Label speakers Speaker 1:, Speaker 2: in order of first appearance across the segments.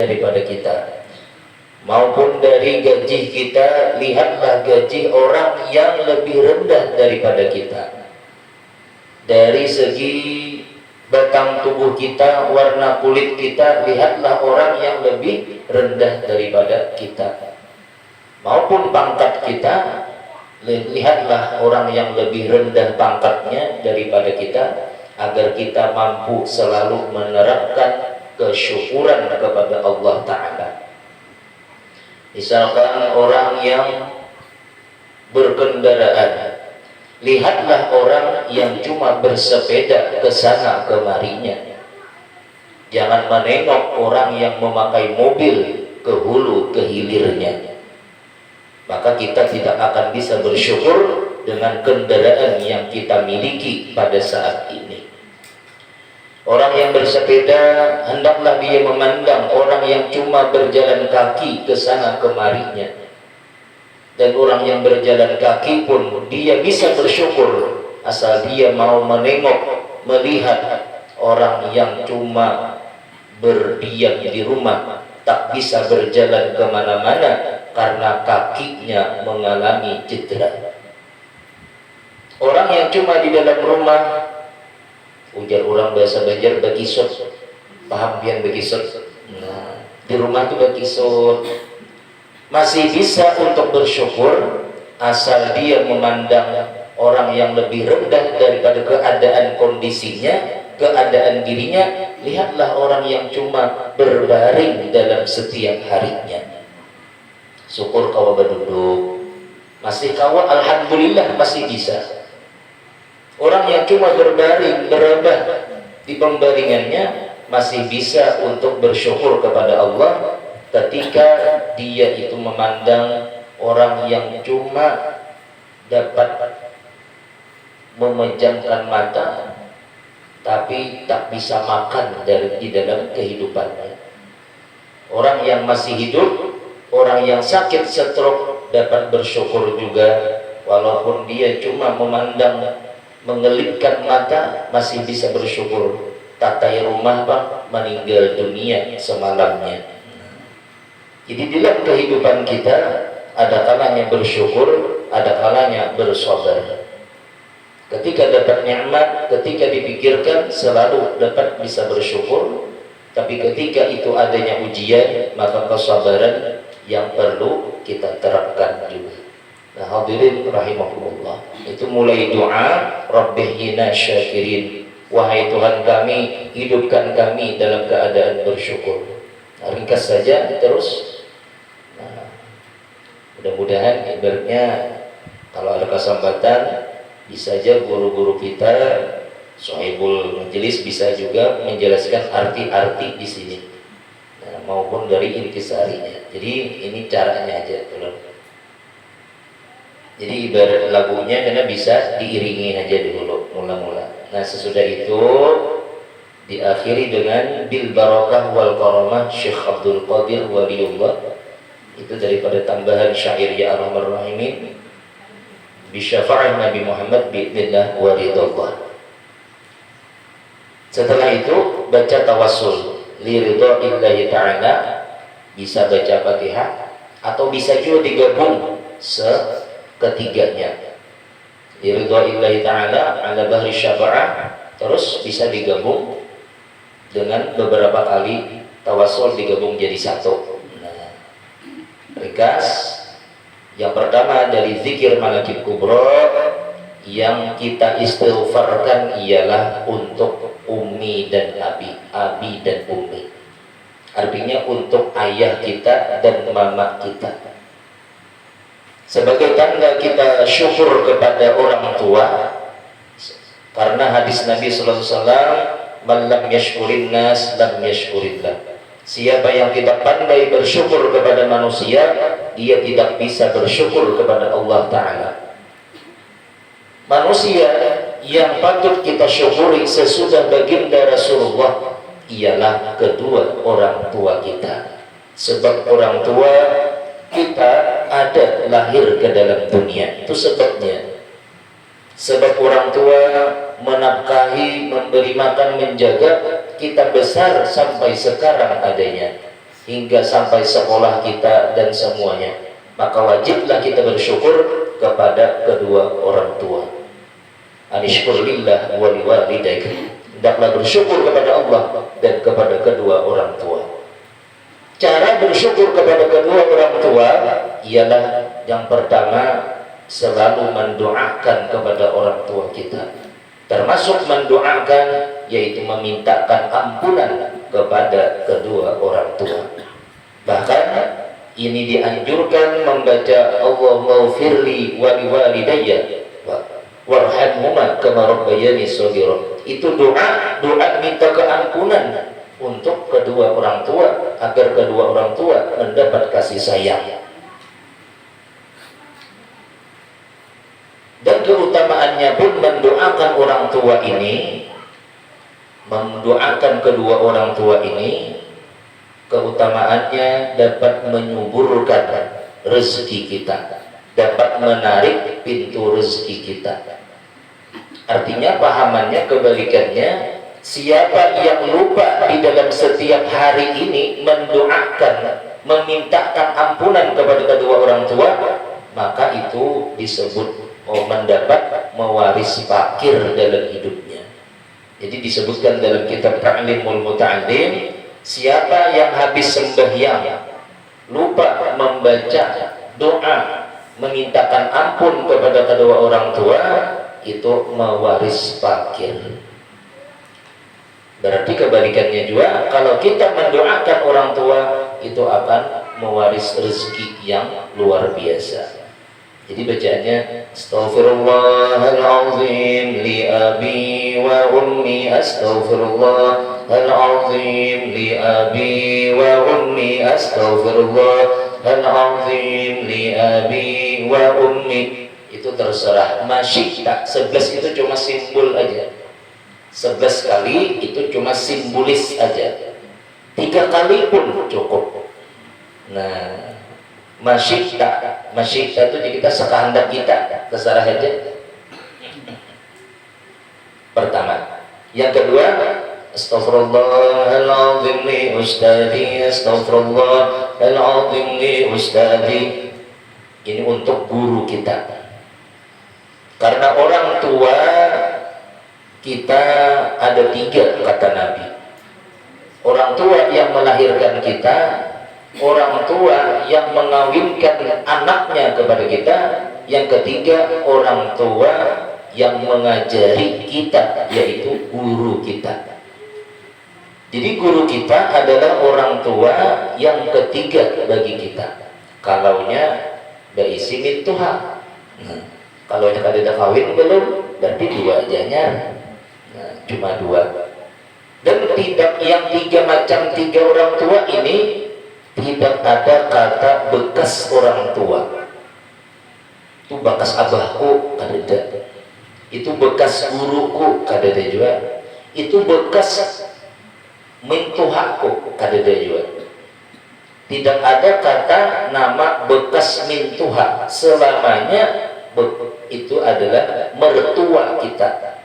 Speaker 1: daripada kita, maupun dari gaji kita, lihatlah gaji orang yang lebih rendah daripada kita. Dari segi batang tubuh kita, warna kulit kita, lihatlah orang yang lebih rendah daripada kita. Maupun pangkat kita, lihatlah orang yang lebih rendah pangkatnya daripada kita, agar kita mampu selalu menerapkan kesyukuran kepada Allah Ta'ala. Misalkan orang yang berkendaraan, lihatlah orang yang cuma bersepeda ke sana kemarinya. Jangan menengok orang yang memakai mobil ke hulu ke hilirnya. Maka kita tidak akan bisa bersyukur dengan kendaraan yang kita miliki pada saat ini. Orang yang bersepeda, hendaklah dia memandang orang yang cuma berjalan kaki ke sana kemarinya. Dan orang yang berjalan kaki pun dia bisa bersyukur asal dia mau menengok, melihat orang yang cuma berdiam di rumah, tak bisa berjalan kemana-mana karena kakinya mengalami cedera. Orang yang cuma di dalam rumah, ujar orang bahasa Banjar, bakisot, paham pian bakisot? Nah, di rumah itu bakisot, masih bisa untuk bersyukur asal dia memandang orang yang lebih rendah daripada keadaan kondisinya, keadaan dirinya. Lihatlah orang yang cuma berbaring dalam setiap harinya. Syukur kawa berduduk, masih kawa alhamdulillah masih bisa. Orang yang cuma berbaring, berrebah di pembaringannya, masih bisa untuk bersyukur kepada Allah ketika dia itu memandang orang yang cuma dapat memejamkan mata tapi tak bisa makan di dalam kehidupannya. Orang yang masih hidup, orang yang sakit stroke dapat bersyukur juga, walaupun dia cuma memandang, mengelipkan mata, masih bisa bersyukur. Tatai rumah Pak meninggal dunia semalamnya. Jadi dalam kehidupan kita ada kalanya bersyukur, ada kalanya bersabar. Ketika dapat nikmat, ketika dipikirkan selalu dapat bisa bersyukur. Tapi ketika itu adanya ujian, maka kesabaran yang perlu kita terapkan juga. Nah, hadirin rahimahullah, itu mulai doa Rabbihina syakirin, wahai Tuhan kami, hidupkan kami dalam keadaan bersyukur. Nah, ringkas saja terus. Nah, mudah-mudahan ibaratnya kalau ada kesempatan bisa saja guru-guru kita, Sohibul Majelis bisa juga menjelaskan arti-arti di sini, nah, maupun dari intisarinya. Jadi ini caranya aja, teman. Jadi ibarat lagunya karena bisa diiringi aja dulu mula-mula. Nah, sesudah itu diakhiri dengan bil barakah wal karamah Syekh Abdul Qadir Waliullah. Itu daripada tambahan syair ya Arhamar Rahimin bi syafa'ah Nabi Muhammad bi'idznillah wa ridallah. Setelah itu baca tawassul li ridaillahi ta'ala, bisa baca Fatihah atau bisa juga digabung ketiganya. Ridaillahi ta'ala ala bahri syafa'ah, terus bisa digabung dengan beberapa kali tawassul digabung jadi satu. Nah, ringkas, yang pertama dari zikir Malakil Kubra yang kita istighfarkan ialah untuk Umi dan Abi dan Umi. Artinya untuk ayah kita dan mama kita. Sebagai tanda kita syukur kepada orang tua, karena hadis Nabi sallallahu alaihi wasallam, "Man lam yashkurin nas lam yashkurillah." Siapa yang tidak pandai bersyukur kepada manusia, dia tidak bisa bersyukur kepada Allah Ta'ala. Manusia yang patut kita syukuri sesudah baginda Rasulullah ialah kedua orang tua kita. Sebab orang tua kita ada lahir ke dalam dunia, itu sebabnya. Sebab orang tua menafkahi, memberi makan, menjaga kita besar sampai sekarang adanya. hingga sampai sekolah kita dan semuanya, maka wajiblah kita bersyukur kepada kedua orang tua. Anishkurlillah wa liwalidaik. Hendaklah bersyukur kepada Allah dan kepada kedua orang tua. Cara bersyukur kepada kedua orang tua ialah yang pertama, selalu mendoakan kepada orang tua kita. Termasuk mendoakan yaitu memintakan ampunan kepada kedua orang tua. Bahkan ini dianjurkan membaca Allahumma ghfirli wa liwalidayya warhamhuma kama rabbayani shaghira. Itu doa minta keampunan untuk kedua orang tua agar kedua orang tua mendapat kasih sayang. Dan keutamaannya pun mendoakan orang tua ini, mendoakan kedua orang tua ini, keutamaannya dapat menyuburkan rezeki kita, dapat menarik pintu rezeki kita. Artinya pahamannya kebalikannya, siapa yang lupa di dalam setiap hari ini mendoakan, memintakan ampunan kepada kedua orang tua, maka itu disebut mendapat mewaris fakir dalam hidupnya. Jadi disebutkan dalam kitab Ta'limul Muta'allim, siapa yang habis sembahyang lupa membaca doa memintakan ampun kepada kedua orang tua, itu mewaris fakir. Berarti kebalikannya juga, kalau kita mendoakan orang tua itu akan mewaris rezeki yang luar biasa. Jadi bacaannya Astaghfirullahalazim li abi wa ummi, Astaghfirullahalazim li abi wa ummi, Astaghfirullahalazim li abi wa ummi. Itu terserah, masyikta 11 itu cuma simbol aja, 11 kali itu cuma simbolis aja, 3 kali pun cukup. Nah, masyikta itu kita sekehendak kita, terserah aja. Pertama. Yang kedua, Astaghfirullahaladzim li ustadi, Astaghfirullahaladzim li ustadi. Ini untuk guru kita. Karena orang tua kita ada 3 kata Nabi. Orang tua yang melahirkan kita, orang tua yang mengawinkan anaknya kepada kita, yang ketiga orang tua yang mengajari kita, yaitu guru kita. Jadi guru kita adalah orang tua yang ketiga bagi kita. Kalaunya baisi min Tuhan. Kalau ada kawin belum, berarti 2 ajanya. Nah, cuma 2. Dan tidak yang 3 macam 3 orang tua ini tidak ada kata bekas orang tua. Itu bekas abahku kadeda, itu bekas guruku kadeda juga, itu bekas mintuhaku kadeda juga. Tidak ada kata nama bekas mintuha. Selamanya itu adalah mertua kita.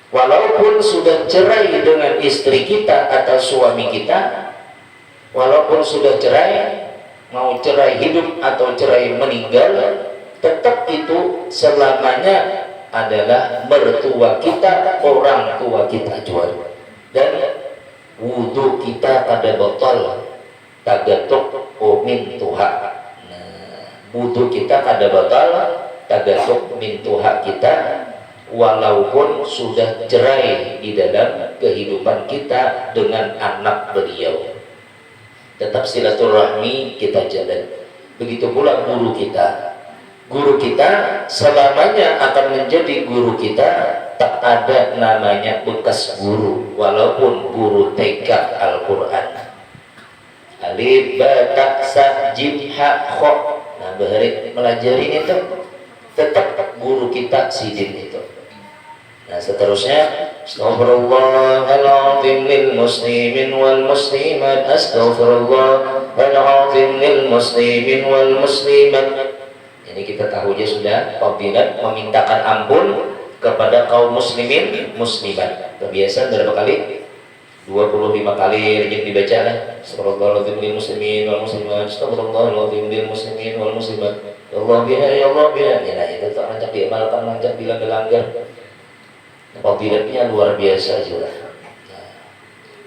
Speaker 1: Walaupun sudah cerai dengan istri kita atau suami kita, walaupun sudah cerai, mau cerai hidup atau cerai meninggal, tetap itu selamanya adalah mertua kita, orang tua kita juga. Dan wudhu kita pada botol tagatuk min tuha. Nah, wudhu kita pada botol tagatuk min tuha kita, walaupun sudah cerai di dalam kehidupan kita dengan anak beliau, tetap silaturahmi kita jalan. Begitu pula guru kita. Guru kita selamanya akan menjadi guru kita. Tak ada namanya bekas guru, walaupun guru TK Al-Quran. Alif, ba, ta, sa, jim, ha, kho. Nah, bahari melajari itu tetap guru kita sidin itu. Nah, seterusnya Astaghfirullahaladzim lil muslimin wal muslimat, Astaghfirullahaladzim lil muslimin wal muslimat. Ini kita tahu ya sudah, fadilat memintakan ampun kepada kaum muslimin muslimat. Kebiasaan berapa kali? 25 kali rajin dibaca lah. Astagfirullahaladzim lil muslimin wal muslimat, astagfirullahaladzim lil muslimin wal muslimat, ya Allah biha ya Allah biha. Nah itu tak rancak diamalkan, rancak bila dilanggar, fadilahnya luar biasa juga.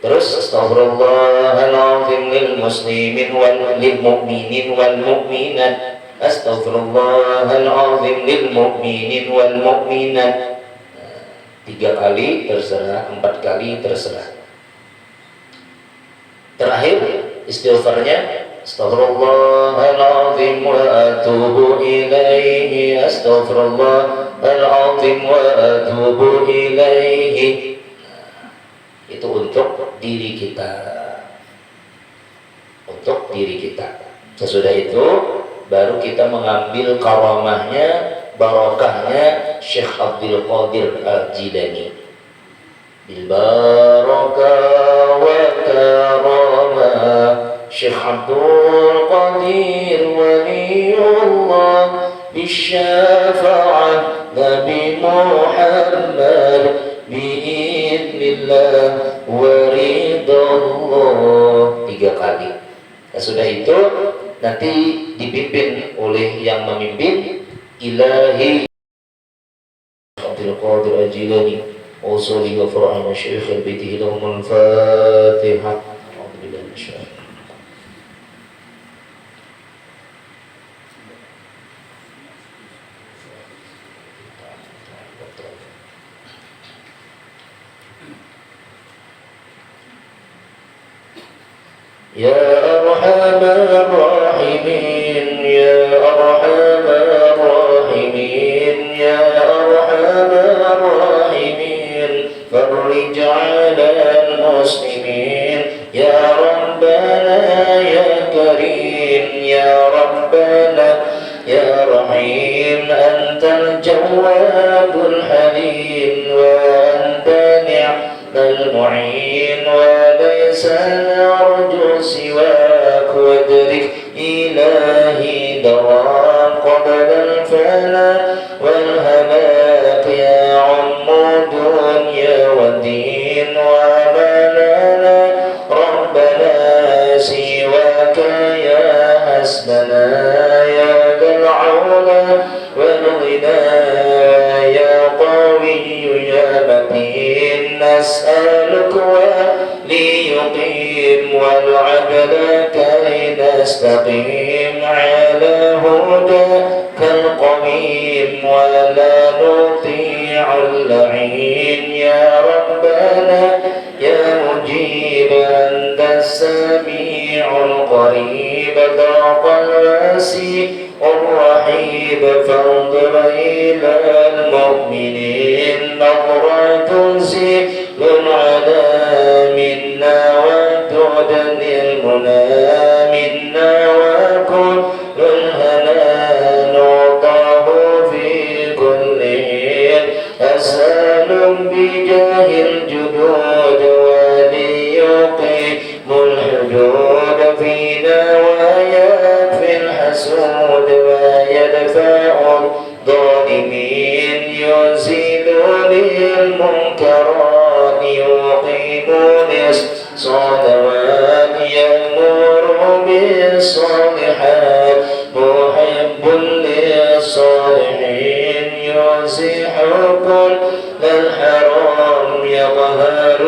Speaker 1: Terus astagfirullahaladzim lil muslimin wal lil mu'minin wal mu'minat, astagfirullahaladzim lil mu'minin wal mu'minat. 3 kali terserah, 4 kali terserah. Terakhir istighfarnya astaghfirullahaladzim wa atubu ilaihi, astaghfirullahaladzim wa atubu ilaihi. Itu untuk diri kita, untuk diri kita. Sesudah itu baru kita mengambil karamahnya, barokahnya Syekh Abdul Qadir Al-Jilani. Bil barakah wa karamah Syekh Abdul Qadir waliullah, bisyafa'ah Nabi Muhammad, biidnillah wa ridallah. 3 kali. Nah, sudah itu nanti dipimpin oleh yang memimpin Ilahi Abdul Qadir Al-Jilani. وصلي وفرع مشايخ بيته لهم الفاتحة. أعوذ بالله من الشيطان. يا أرحم الراحمين يا أرحم الراحمين يا أرحم الراحمين، فرج على المسلمين يا ربنا يا كريم يا ربنا يا رحيم. أنت الجواد الحليم وأنت نعم المعين، وليس نرجو سواك، وادرك إلهي دواء قبل الفناء والهلاك يا عم دنيا ودين وعملنا ربنا سواك يا حسبنا يا ذا العلا والغنى يا قوي يا متين. نسألك وليقيم والعبد كي نستقيم على هداك القويم، ولا نطيع اللعين يا ربنا يا مجيب. أنت السميع القريب ذاق الواسع الرحيب، فانظر إلى المؤمنين نظرة زل على منا وتدني المنى منا وكل الهنا نعطاه في كل حين. أسأل بجاه الجدود وليقيم الحدود فينا ويكفي الحسود ويدفع الظالمين، يزيل للمنكرات يقيم للصلوات يأمر بالصالحات محب للصالحين، يزيح كل الحرام يقهر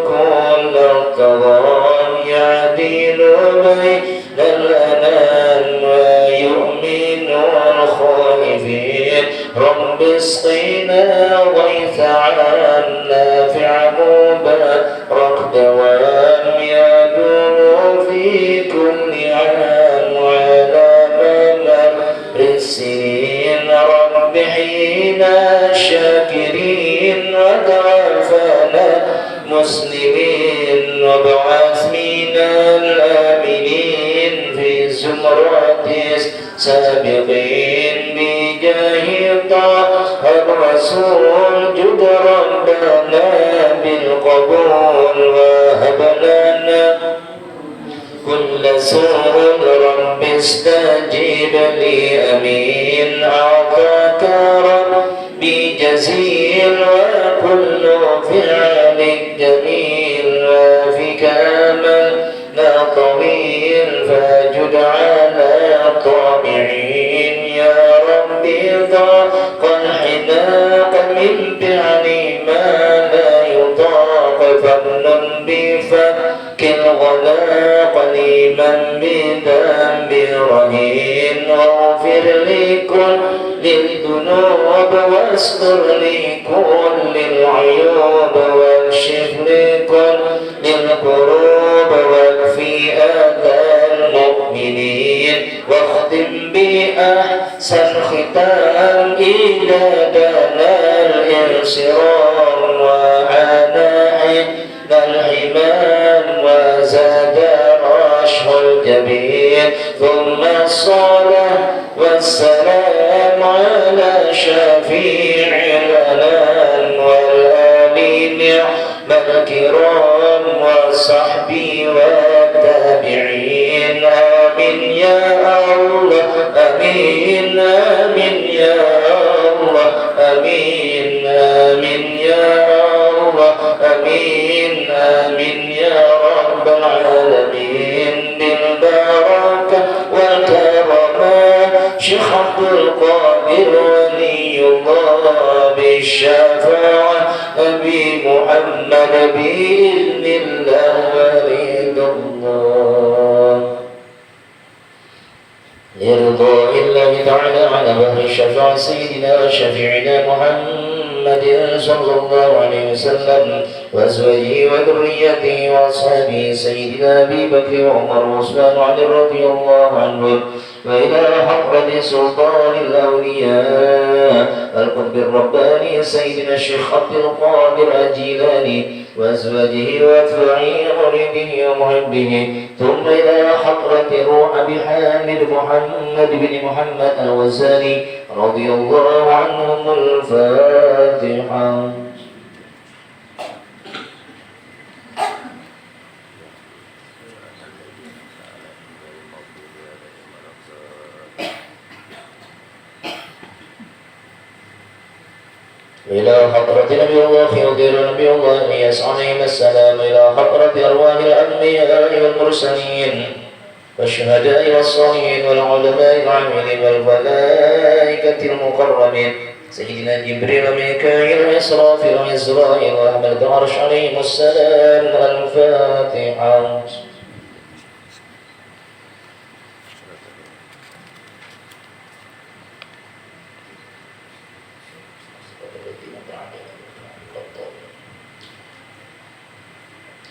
Speaker 1: كل الطغام، يعدل بين الأنام ويؤمن الخائفين. رب اسقنا غيث عنا نافع مبارك دوام يدوم في كل عام وعلى ممر السنين. رب حينا شاكرين وتوفنا مسلمين، وابعث منا الآمنين في زمرة السابقين بجاه طه الرسول. جد ربنا بالقبول وهب لنا كل سوء. رب استجيب لي أمين. أعطاك ربي جزيل وكل فعل جميل طويل فاجد على طامعين يا ربي ضاق الحناق من فعل ما لا يطاق فمن بفك الغلاق لمن بذنب رهين واغفر لكل الذنوب واستر لكل العيوب واكشف لكل الكروب واكفي أذى المؤمنين واختم بأحسن ختام إلى دنا الانصرام وعلى حين الحمام وزاد رشح الجبين ثم الصلاة والسلام على شفيع الأنام والآل نعم الكرام وصحبي والتابعين آمين يا الله آمين آمين يا الله آمين آمين يا الله آمين آمين يا رب العالمين بالبركة والكرامات شيخ عبد القادر ولي الله بالشفاعة أبي محمد بإذن الله ورضا الله لرضا الله تعالى على بحر الشفاعة سيدنا وشفيعنا محمد صلى الله عليه وسلم وأزواجه وذريته وأصحابه سيدنا أبي بكر وعمر وعثمان وعلي رضي الله عنهم وإلى حضرة سلطان الأولياء القطب الرباني سيدنا الشيخ عبد القادر الجيلاني وأزواجه وأتباعه ومريده ومحبه ثم إلى حضرة روح أبي حامد محمد بن محمد الوزاني رضي الله عنهم. الفاتحة. إلى حضرة نبي الله خضر نبي الله إلياس عليهما السلام إلى حضرة أرواح الأنبياء والمرسلين والشهداء والصالحين والعلماء العاملين والملائكة المقربين سيدنا جبريل وميكائيل وإسرافيل وإسرائيل وأحمد العرش عليهم السلام. الفاتحة.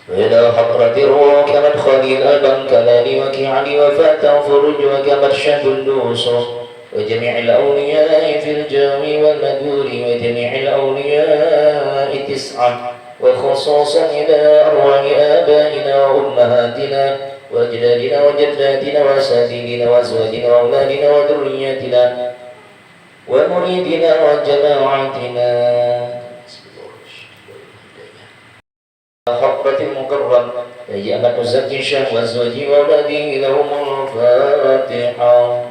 Speaker 1: وإلى حضرة الروح كمدخل البنكلال وكعلي وفاة فرج وكمرشد الدوس وجميع الأولياء في الجو والمدور وجميع الأولياء 9 وخصوصا إلى أرواح آبائنا وأمهاتنا وأجدادنا وجداتنا وأساتذتنا وأزواجنا وأولادنا وذرياتنا ومريدنا وجماعتنا حضرة المكرم يجعل تزكي شهوة وأزواجه وأولاده لهم. الفاتحة.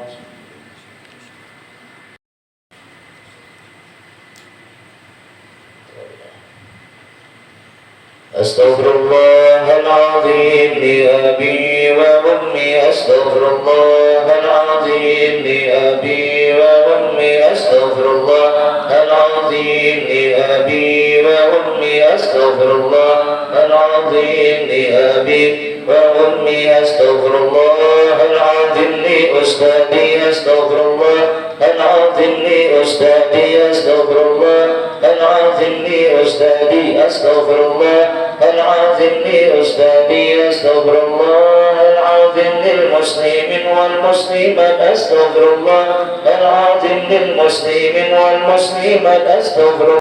Speaker 1: أستغفر الله العظيم لأبي وأمي أستغفر الله العظيم لأبي وأمي أستغفر الله العظيم لأبي وأمي أستغفر الله العظيم لأبي وأمي أستغفر الله العظيم لأستاذي أستغفر الله العظيم لأستاذي أستغفر الله العظيم لأستاذي أستغفر الله العظيم لأستاذي أستغفر الله العظيم للمسلمين والمسلمات أستغفر الله العظيم للمسلمين والمسلمات أستغفر